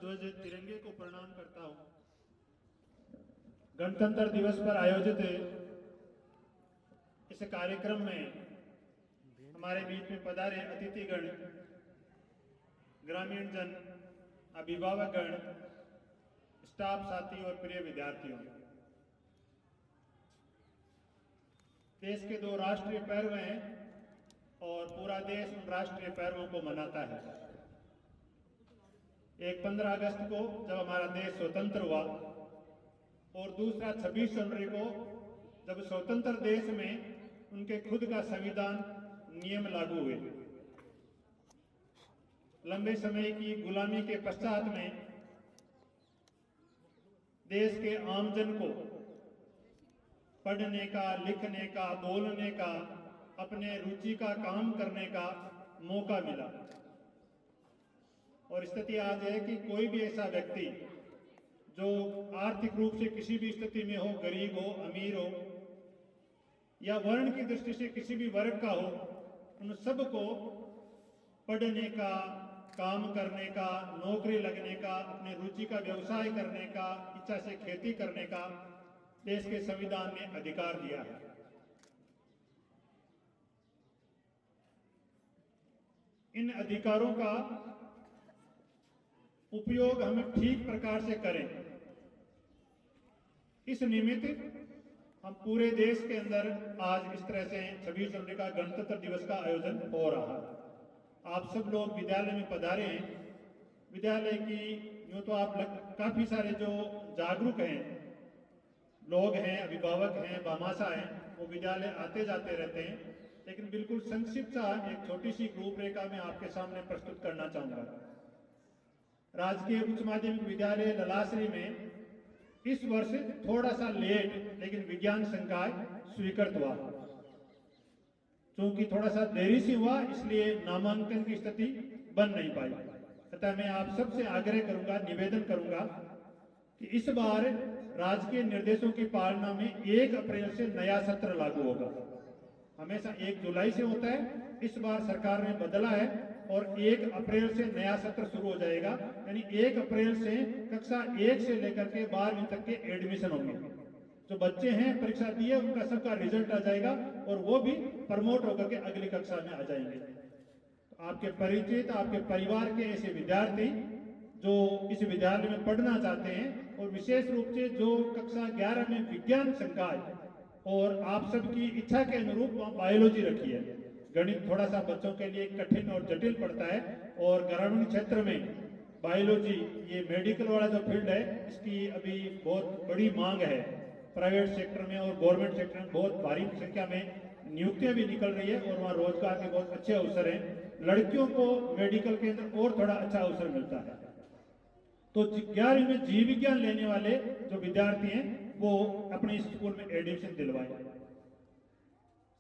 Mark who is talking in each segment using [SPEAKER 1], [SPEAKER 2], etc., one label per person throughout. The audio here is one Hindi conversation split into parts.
[SPEAKER 1] ध्वज तिरंगे को प्रणाम करता हूं। गणतंत्र दिवस पर आयोजित इस कार्यक्रम में हमारे बीच में पधारे अतिथिगण, ग्रामीण जन, अभिभावकगण, स्टाफ साथी और प्रिय विद्यार्थियों, देश के 2 राष्ट्रीय पर्व हैं और पूरा देश उन राष्ट्रीय पर्वों को मनाता है। एक 15 अगस्त को जब हमारा देश स्वतंत्र हुआ और दूसरा 26 जनवरी को जब स्वतंत्र देश में उनके खुद का संविधान नियम लागू हुए। लंबे समय की गुलामी के पश्चात में देश के आमजन को पढ़ने का, लिखने का, बोलने का, अपने रुचि का काम करने का मौका मिला। और स्थिति आज है कि कोई भी ऐसा व्यक्ति जो आर्थिक रूप से किसी भी स्थिति में हो, गरीब हो, अमीर हो या वर्ण की दृष्टि से किसी भी वर्ग का हो, उन सबको पढ़ने का, काम करने का, नौकरी लगने का, अपने रुचि का व्यवसाय करने का, इच्छा से खेती करने का देश के संविधान ने अधिकार दिया है। इन अधिकारों का उपयोग हम ठीक प्रकार से करें, इस निमित्त हम पूरे देश के अंदर आज इस तरह से 26 जनवरी का गणतंत्र दिवस का आयोजन हो रहा है। आप सब लोग विद्यालय में पधारे हैं। विद्यालय की यूँ तो आप काफी सारे जो जागरूक हैं लोग हैं, अभिभावक हैं, भामाशाह हैं, वो विद्यालय आते जाते रहते हैं, लेकिन बिल्कुल संक्षिप्त सा एक छोटी सी रूपरेखा में आपके सामने प्रस्तुत करना चाहूंगा। राजकीय उच्च माध्यमिक विद्यालय ललाश्री में इस वर्ष थोड़ा सा लेट लेकिन विज्ञान संकाय स्वीकृत हुआ। क्योंकि थोड़ा सा देरी से हुआ इसलिए नामांकन की स्थिति बन नहीं पाई। अतः मैं आप सबसे आग्रह करूंगा, निवेदन करूंगा कि इस बार राजकीय निर्देशों की पालना में 1 अप्रैल से नया सत्र लागू होगा। हमेशा 1 जुलाई से होता है, इस बार सरकार ने बदला है और 1 अप्रैल से नया सत्र शुरू हो जाएगा। यानी 1 अप्रैल से कक्षा 1 से लेकर के 12वीं तक के एडमिशन होंगे। जो बच्चे हैं परीक्षा दिए उनका सबका रिजल्ट आ जाएगा और वो भी प्रमोट होकर के अगली कक्षा में आ जाएंगे। तो आपके परिचित, आपके परिवार के ऐसे विद्यार्थी जो इस विद्यालय में पढ़ना चाहते हैं और विशेष रूप से जो कक्षा 11 में विज्ञान संकाय और आप सबकी इच्छा के अनुरूप वहाँ बायोलॉजी रखी है। गणित थोड़ा सा बच्चों के लिए कठिन और जटिल पड़ता है और ग्रामीण क्षेत्र में बायोलॉजी, ये मेडिकल वाला जो फील्ड है, इसकी अभी बहुत बड़ी मांग है। प्राइवेट सेक्टर में और गवर्नमेंट सेक्टर में बहुत भारी संख्या में नियुक्तियां भी निकल रही है और वहाँ रोजगार के बहुत अच्छे अवसर हैं। लड़कियों को मेडिकल के अंदर और थोड़ा अच्छा अवसर मिलता है। तो 11वीं में जीव विज्ञान लेने वाले जो विद्यार्थी हैं वो अपने स्कूल में एडमिशन दिलवाएं।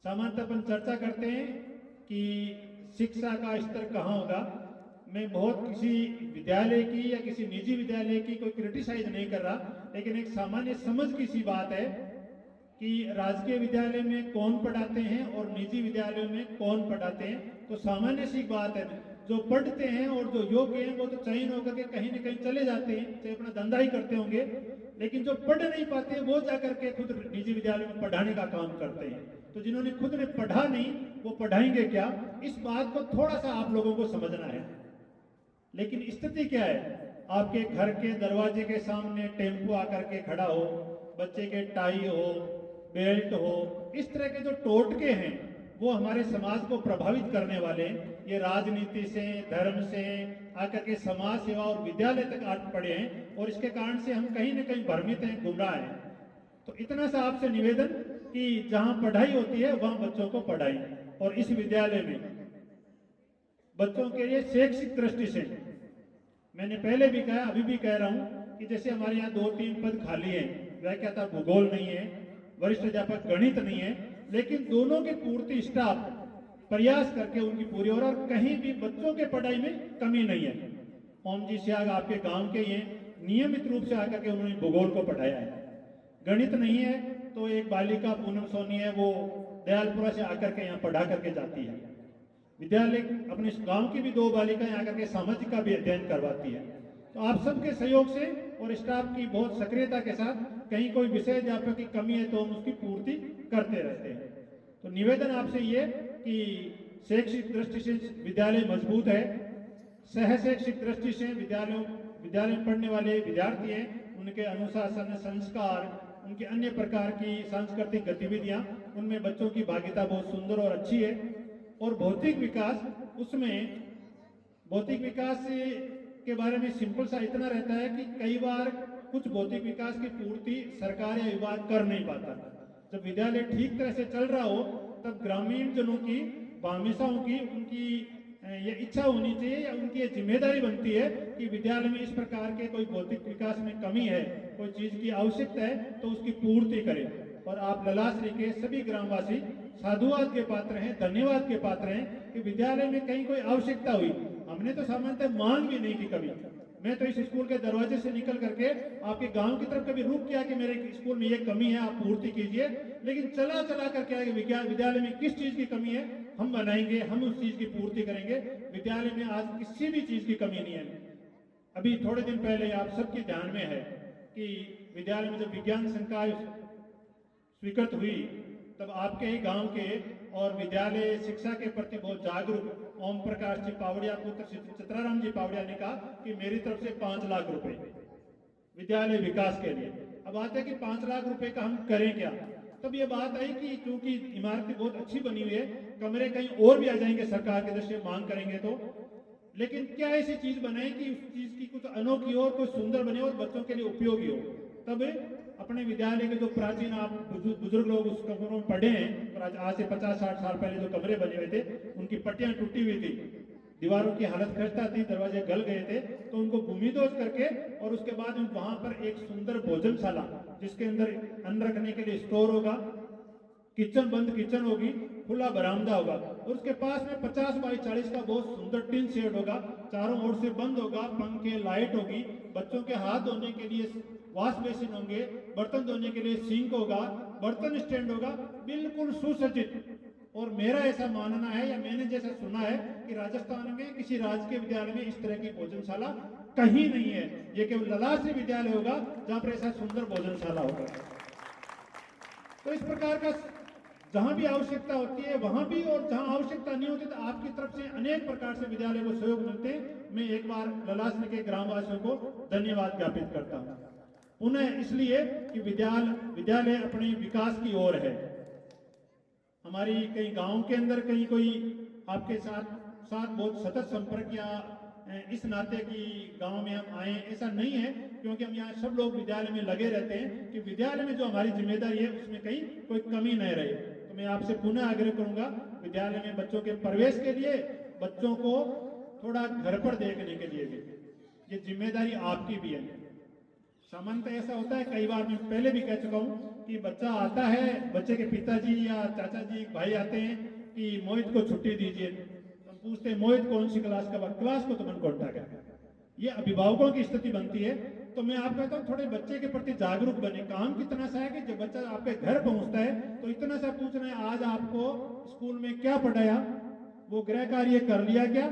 [SPEAKER 1] सामान्यतः अपन चर्चा करते हैं कि शिक्षा का स्तर कहाँ होगा। मैं बहुत किसी विद्यालय की या किसी निजी विद्यालय की कोई क्रिटिसाइज नहीं कर रहा, लेकिन एक सामान्य समझ की सी बात है कि राजकीय विद्यालय में कौन पढ़ाते हैं और निजी विद्यालयों में कौन पढ़ाते हैं। तो सामान्य सी बात है, जो पढ़ते हैं और जो योग्य हैं वो तो चयन होकर के कहीं न कहीं चले जाते हैं, चाहे अपना धंधा ही करते होंगे, लेकिन जो पढ़ नहीं पाते वो जाकर के खुद निजी विद्यालय में पढ़ाने का काम करते हैं। तो जिन्होंने खुद ने पढ़ा नहीं वो पढ़ाएंगे क्या, इस बात को थोड़ा सा आप लोगों को समझना है। लेकिन स्थिति क्या है, आपके घर के दरवाजे के सामने टेम्पो आकर के खड़ा हो, बच्चे के टाई हो, बेल्ट हो, इस तरह के जो टोटके हैं वो हमारे समाज को प्रभावित करने वाले, ये राजनीति से, धर्म से आकर के समाज सेवा और विद्यालय तक आज पड़े हैं और इसके कारण से हम कहीं न कहीं भ्रमित हैं, गुमराह हैं। तो इतना सा आपसे निवेदन कि जहां पढ़ाई होती है वहां बच्चों को पढ़ाई। और इस विद्यालय में बच्चों के लिए शैक्षिक दृष्टि से मैंने पहले भी कहा, अभी भी कह रहा हूं कि जैसे हमारे यहाँ 2-3 पद खाली हैं, व्याख्याता भूगोल नहीं है, वरिष्ठ अध्यापक गणित नहीं है, लेकिन दोनों की पूर्ति स्टाफ प्रयास करके उनकी पूरी और कहीं भी बच्चों के पढ़ाई में कमी नहीं है। ओम जी सियाग आपके गांव के ये नियमित रूप से आकर के उन्होंने भूगोल को पढ़ाया है। गणित नहीं है तो एक बालिका पूनम सोनी है, वो दयालपुरा से आकर के यहाँ पढ़ा करके जाती है। विद्यालय अपने गांव की भी 2 बालिकाएं आकर के सामाजिक का भी अध्ययन करवाती है। तो आप सबके सहयोग से और स्टाफ की बहुत सक्रियता के साथ कहीं कोई विषय अध्यापक की कमी है तो हम उसकी पूर्ति करते रहते हैं। तो निवेदन आपसे ये कि शैक्षिक दृष्टि से विद्यालय मजबूत है, सह शैक्षिक दृष्टि से विद्यालय में पढ़ने वाले विद्यार्थी हैं, उनके अनुशासन, संस्कार, उनकी अन्य प्रकार की सांस्कृतिक गतिविधियां, उनमें बच्चों की भागीदारी बहुत सुंदर और अच्छी है। और भौतिक विकास, उसमें भौतिक विकास के बारे में सिंपल सा इतना रहता है कि कई बार कुछ भौतिक विकास की पूर्ति सरकार या विभाग कर नहीं पाता। जब विद्यालय ठीक तरह से चल रहा हो तब ग्रामीण जनों की, बामिसाओं की, उनकी ये इच्छा होनी चाहिए या उनकी ये जिम्मेदारी बनती है कि विद्यालय में इस प्रकार के कोई भौतिक विकास में कमी है, कोई चीज की आवश्यकता है तो उसकी पूर्ति करें। और आप ललाश्री के सभी ग्रामवासी साधुवाद के पात्र हैं, धन्यवाद के पात्र हैं कि विद्यालय में कहीं कोई आवश्यकता हुई, हमने तो सामान्यतः मांग भी नहीं की कभी। मैं तो इस स्कूल के दरवाजे से निकल करके आपके गांव की तरफ कभी रुक किया कि मेरे स्कूल में ये कमी है, आप पूर्ति कीजिए, लेकिन चला चला कर क्या विद्यालय में किस चीज की कमी है हम बनाएंगे, हम उस चीज की पूर्ति करेंगे। विद्यालय में आज किसी भी चीज की कमी नहीं है। अभी थोड़े दिन पहले आप सबके ध्यान में है कि विद्यालय में जब विज्ञान संकाय स्वीकृत हुई तब आपके ही गांव के और विद्यालय शिक्षा के प्रति बहुत जागरूक ओम प्रकाश जी पावड़िया, पुत्र चित्राराम जी पावड़िया ने कहा कि मेरी तरफ से 5 लाख रुपए विद्यालय विकास के लिए। अब आते हैं कि 5 लाख रुपए का हम करें क्या। तब ये बात आई कि क्योंकि इमारतें बहुत अच्छी बनी हुई है, कमरे कहीं और भी आ जाएंगे सरकार के दृष्टि मांग करेंगे तो, लेकिन क्या ऐसी चीज बनाए कि उस चीज की कुछ अनोखी हो, कुछ सुंदर बने और बच्चों के लिए उपयोगी हो। तब अपने विद्यालय के जो प्राचीन आप बुजुर्ग लोग उस कमरों में पढ़े हैं, आज से 50-60 साल पहले जो कमरे बने हुए थे उनकी पट्टियां टूटी हुई थी, दीवारों की हालत खस्ता थी, दरवाजे गल गए थे, तो उनको भूमिदोज करके और उसके बाद वहां पर एक सुंदर भोजनशाला जिसके अंदर अन्न रखने के लिए स्टोर होगा, किचन बंद किचन होगी, खुला बरामदा होगा और उसके पास में 50 बाई 40 का बहुत सुंदर टिन शेड होगा, चारों ओर से बंद होगा, पंखे, लाइट होगी, बच्चों के हाथ धोने के लिए वॉश बेसिन होंगे, बर्तन धोने के लिए सिंक होगा, बर्तन स्टैंड होगा, बिल्कुल सुसज्जित। और मेरा ऐसा मानना है या मैंने जैसा सुना है कि राजस्थान में किसी राजकीय विद्यालय में इस तरह की भोजनशाला कहीं नहीं है, ये केवल ललाश्री विद्यालय होगा जहां पर ऐसा सुंदर भोजनशाला होगा। तो इस प्रकार का जहां भी आवश्यकता होती है वहां भी, और जहां आवश्यकता नहीं होती तो आपकी तरफ से अनेक प्रकार से विद्यालय को सहयोग मिलते हैं। मैं एक बार ललाश्री के ग्रामवासियों को धन्यवाद ज्ञापित करता हूं उन्हें, इसलिए कि विद्यालय अपने विकास की ओर है। हमारी कई गांव के अंदर कहीं कोई आपके साथ बहुत सतत संपर्क या इस नाते कि गांव में हम आए, ऐसा नहीं है, क्योंकि हम यहाँ सब लोग विद्यालय में लगे रहते हैं कि विद्यालय में जो हमारी जिम्मेदारी है उसमें कहीं कोई कमी नहीं रहे। तो मैं आपसे पुनः आग्रह करूंगा, विद्यालय में बच्चों के प्रवेश के लिए, बच्चों को थोड़ा घर पर देखने के लिए भी ये जिम्मेदारी आपकी भी है। सामान्यतः ऐसा होता है, कई बार मैं पहले भी कह चुका हूँ कि बच्चा आता है, बच्चे के पिताजी या चाचा जी भाई आते हैं कि मोहित को छुट्टी दीजिए, हम पूछते हैं मोहित कौन सी क्लास का, क्लास को तो मन कौन गया। ये अभिभावकों की स्थिति बनती है। तो मैं आप कहता हूँ थोड़े बच्चे के प्रति जागरूक बने। काम कितना सा है कि जब बच्चा आपके घर पहुंचता है तो इतना सा पूछना है आज आपको स्कूल में क्या पढ़ाया, वो गृह कार्य कर लिया क्या,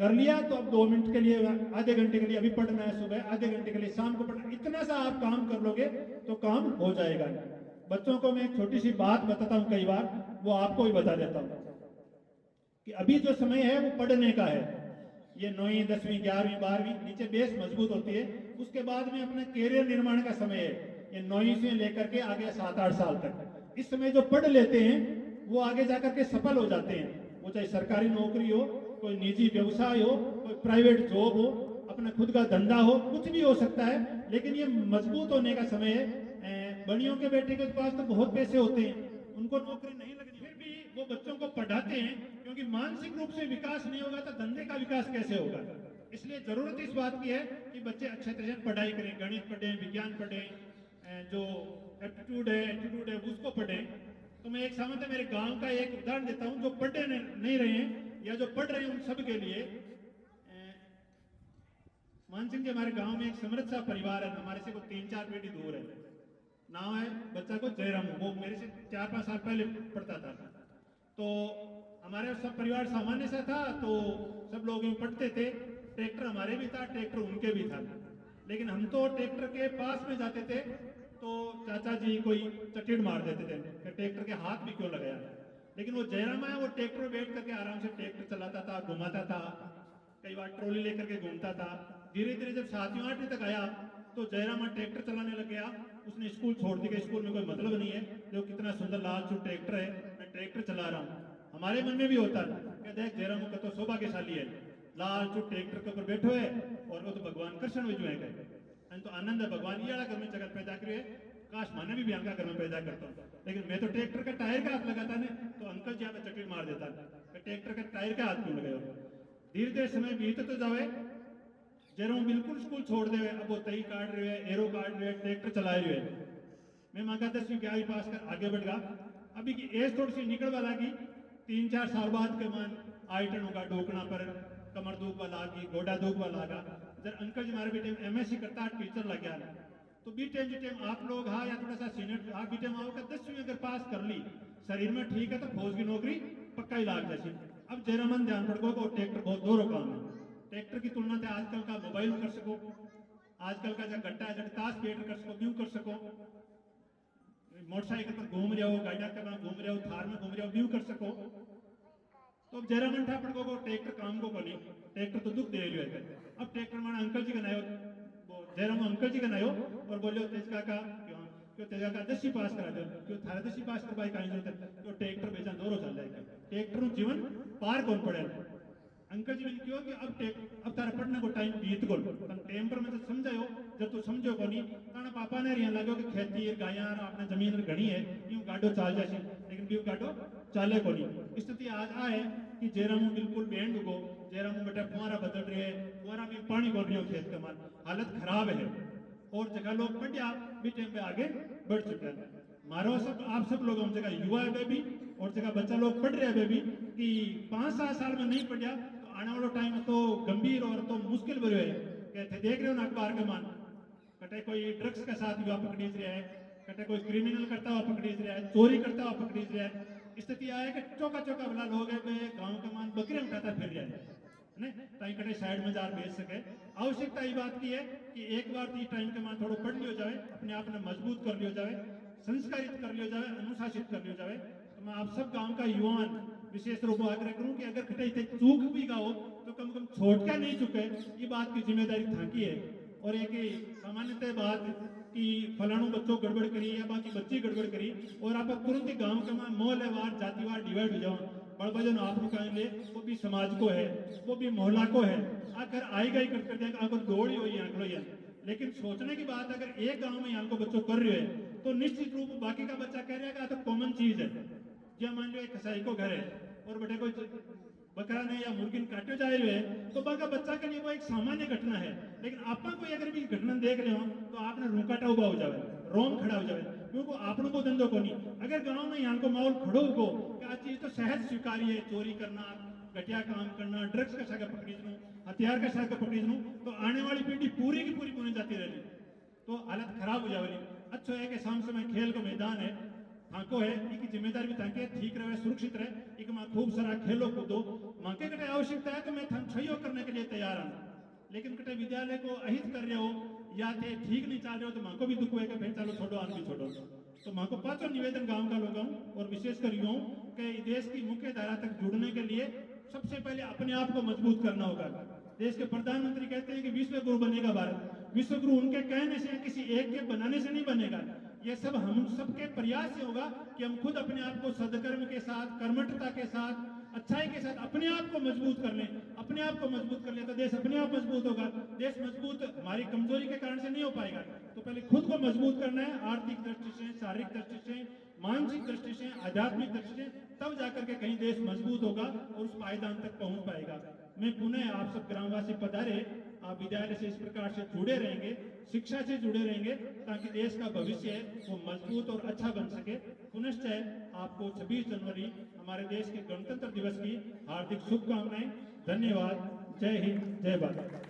[SPEAKER 1] कर लिया तो अब 2 मिनट के लिए, आधे घंटे के लिए अभी पढ़ना है, सुबह आधे घंटे के लिए शाम को पढ़ना, इतना सा आप काम कर लोगे तो काम हो जाएगा। बच्चों को मैं एक छोटी सी बात बताता हूँ, कई बार वो आपको भी बता देता हूँ कि अभी जो समय है वो पढ़ने का है। ये 9वीं 10वीं 11वीं 12वीं नीचे बेस मजबूत होती है, उसके बाद में अपने कैरियर निर्माण का समय है। ये 9वीं से लेकर के आगे 7-8 साल तक इस समय जो पढ़ लेते हैं वो आगे जाकर के सफल हो जाते हैं। वो चाहे सरकारी नौकरी हो, कोई निजी व्यवसाय हो, कोई प्राइवेट जॉब हो, अपना खुद का धंधा हो, कुछ भी हो सकता है, लेकिन ये मजबूत होने का समय है। बड़ियों के बेटे के पास तो बहुत पैसे होते हैं, उनको नौकरी नहीं लगनी, फिर भी वो बच्चों को पढ़ाते हैं, क्योंकि मानसिक रूप से विकास नहीं होगा तो धंधे का विकास कैसे होगा। इसलिए जरूरत इस बात की है कि बच्चे अच्छे तरह से पढ़ाई करें, गणित पढ़ें, विज्ञान पढ़ें, जो एप्टीट्यूड है उसको पढ़ें। तो मैं एक सामने मेरे गांव का एक उदाहरण देता हूं, जो पढ़े नहीं रहे हैं या जो पढ़ रहे हैं उन सब के लिए। मान सिंह जी हमारे गांव में एक समृद्ध सा परिवार है, हमारे से को 3-4 पीढ़ी दूर है। नाम है बच्चा को जयराम, वो मेरे से 4-5 साल पहले पढ़ता था। तो हमारे सब परिवार सामान्य सा था, तो सब लोग यूं पढ़ते थे, ट्रैक्टर हमारे भी था, ट्रैक्टर उनके भी था, लेकिन हम तो ट्रैक्टर के पास में जाते थे तो चाचा जी कोई चटीड़ मार देते थे कि ट्रैक्टर के हाथ भी क्यों लगाया। लेकिन वो जयराम है, वो ट्रैक्टर में बैठ करके आराम से ट्रैक्टर चलाता था, घुमाता था, कई बार ट्रॉली लेकर के घूमता था। धीरे धीरे जब 7वीं 8वीं तक आया तो जयराम ट्रैक्टर चलाने लग गया। उसने स्कूल छोड़ दिया, स्कूल में कोई मतलब नहीं है, जो कितना सुंदर लाल चू ट्रैक्टर है, मैं ट्रैक्टर चला रहा हूँ। हमारे मन में भी होता है कि देख जयराम का तो सौभाग्यशाली है, लाल चू ट्रैक्टर के ऊपर बैठो है और वो तो भगवान कृष्ण में जो है तो आनंद है, भगवान ये घर में जगत पैदा करे, काश माने भी अंका घर में पैदा करता हूँ। लेकिन मैं तो ट्रैक्टर का टायर का हाथ लगाता नहीं तो अंकल जी यहाँ चटीर मार देता, ट्रैक्टर का टायर का हाथ क्यों लगाए। धीरे धीरे समय बीत तो जावे, जयराम बिल्कुल स्कूल छोड़ दे, अब वो तई काट रहे हैं, एरो काट रहे हैं, ट्रैक्टर चला रहे हैं। मैं मांगा 10वीं 11वीं पास कर आगे बढ़ गया। अभी की एज थोड़ी सी निकल वाला की, 3-4 साल बाद के मान आइटन होगा डोकना पर कमर दुख वाला की, गोडा दुख वाला गा। जब अंकल जी हमारे बेटे MSc करता टीचर लग गया तो बी टाइम आप लोग हाँ या थोड़ा सा सीनियर हाँ बी टाइम आओगे 10वीं अगर पास कर ली, शरीर में ठीक है तो फौज की नौकरी पक्का ही लाग जैसी। अब जयरामन ध्यान पड़ो को ट्रैक्टर बहुत दूर काम है। ट्रैक्टर की तुलना से आजकल का मोबाइल कर सको, आजकल का जो गट्टा है जब ताश पेट कर सको, व्यू कर सको, मोटरसाइकिल पर घूम रहे हो, गाड़िया के घूम रहे हो, थार में घूम रहे हो, व्यू कर सको। तो अब जयरामन ठाकुर को ट्रैक्टर काम को नहीं, ट्रैक्टर तो दुख दे रही है। अब ट्रैक्टर माना अंकल जी का नायो, जयराम अंकल जी का नायो और बोलो तेज काका क्यों तेज काका 10वीं पास करा दो, क्यों थारा 10वीं पास कर भाई कहीं जरूरत है, तो ट्रैक्टर बेचा दोरो चल जाएगा, ट्रैक्टर जीवन पार कौन पड़े। अंकल जी ने क्यों कि अब तारा पढ़ने को टाइम बीत गो, टाइम पर मैं समझायो, जब तू समझो को नहीं ताना पापा ने रिया लगो कि खेती गाया आपने जमीन घनी है यूं गाडो चाल जाए, लेकिन बीव गाडो चाले को नहीं। स्थिति आज आए कि जयराम बिल्कुल बैंड उगो, जयराम बेटा फुआरा बदल रहे हैं, फुआरा में पानी बोल रही हो खेत का मान, हालत खराब है और जगह लोग पढ़िया भी टाइम पे आगे बढ़ चुके हैं। मारो सब आप सब लोग हम जगह युवा है बेबी और जगह बच्चा लोग पढ़ रहे हैं बेबी कि 5-7 साल में नहीं पढ़िया तो आने वाला टाइम तो गंभीर और तो मुश्किल भरे है। कहते देख रहे हो ना अखबार के मान, कटे कोई ड्रग्स के साथ युवा पकड़ी रहा है, कटे कोई क्रिमिनल करता हुआ पकड़ी रहा है, चोरी करता हुआ पकड़ी रहा है। स्थिति आया कि चौका चौका वाला लोग है गाँव का मान बकरे उठाता फिर रहा है ताकि कटे साइड में जार बेच सके। आवश्यकता ये बात की है कि एक बार तो टाइम के मान थोड़ा पढ़ लियो जाए, अपने आप में मजबूत कर लियो जाए, संस्कारित कर लियो जाए, अनुशासित कर लियो जाए। तो मैं आप सब गांव का युवान विशेष रूप में आग्रह करूं कि अगर कटे चूक भी गाओ तो कम से कम छोटका नहीं चुके, ये बात की जिम्मेदारी थाकी है। और एक सामान्यतः बात कि फलाणु बच्चों गड़बड़ करी या बाकी बच्ची गड़बड़ करी और आप तुरंत ही गांव के मान मोहल्लेवार जातिवार डिवाइड हो जाओ, बड़ भजन आप कहेंगे वो भी समाज को है, वो भी मोहल्ला को है, आकर आई गई कर देगा आपको दौड़ी हुई आंकड़ो है। लेकिन सोचने की बात अगर एक गांव में यहाँ को बच्चों कर रहे हैं तो निश्चित रूप बाकी का बच्चा कह रहा है तो कॉमन चीज है। जब मान लो एक कसाई को घर है और बेटे कोई बकरा ने या मुर्गी काटे जा रहे हैं तो बाका बच्चा के लिए वो एक सामान्य घटना है। लेकिन आप कोई अगर भी घटना देख रहे हो तो आपने रूकाटा उबा हो जाए, रोम खड़ा हो जाए, क्योंकि आपनों को धंधो को नहीं। अगर गांव में यहाँ को माहौल खड़ो हो क्या चीज तो सहज स्वीकारी है, चोरी करना, घटिया काम करना, ड्रग्स का सागा पकड़ी दूं, हथियार का सागा पकड़ी दूं, तो आने वाली पीढ़ी पूरी की पूरी पुणे जाती रहेगी, तो हालत खराब हो जाएगी। अच्छा है कि शाम समय खेल का मैदान है, थाको है, इनकी जिम्मेदारी भी ताकि ठीक रहे, सुरक्षित रहे, एक माँ खूब सारा खेलो कूदो, माँ के कटे आवश्यकता है तो मैं सहयोग करने के लिए तैयार हूँ। लेकिन कटे विद्यालय को अहित कर रहे हो या थे ठीक नहीं चल रहे हो तो माँ को भी दुख होगा, फिर चलो छोड़ो आन भी छोड़ो। तो माँ को 5 निवेदन गांव का लोगों और विशेषकर युवाओं के देश की मुख्य धारा तक जुड़ने के लिए सबसे पहले अपने आप को मजबूत करना होगा। देश के प्रधानमंत्री कहते हैं कि विश्व गुरु बनेगा भारत, विश्व गुरु उनके कहने से किसी एक के बनाने से नहीं बनेगा, ये सब हम सबके प्रयास से होगा कि हम खुद अपने आप को सदकर्म के साथ, कर्मठता के साथ, अच्छाई के साथ अपने आप को मजबूत कर लें। अपने आप को मजबूत कर ले तो देश अपने आप मजबूत होगा। देश मजबूत हमारी कमजोरी के कारण से नहीं हो पाएगा, तो पहले खुद को मजबूत करना है, आर्थिक दृष्टि से, शारीरिक दृष्टि से, मानसिक दृष्टि से, आध्यात्मिक दृष्टि से, तब जाकर के कहीं देश मजबूत होगा और उस पायदान तक पहुंच पाएगा। मैं पुनः आप सब ग्रामवासी पधारे, आप विद्यालय से इस प्रकार से जुड़े रहेंगे, शिक्षा से जुड़े रहेंगे ताकि देश का भविष्य है वो मजबूत और अच्छा बन सके। पुनश्च आपको 26 जनवरी हमारे देश के गणतंत्र दिवस की हार्दिक शुभकामनाएं। धन्यवाद। जय हिंद, जय भारत।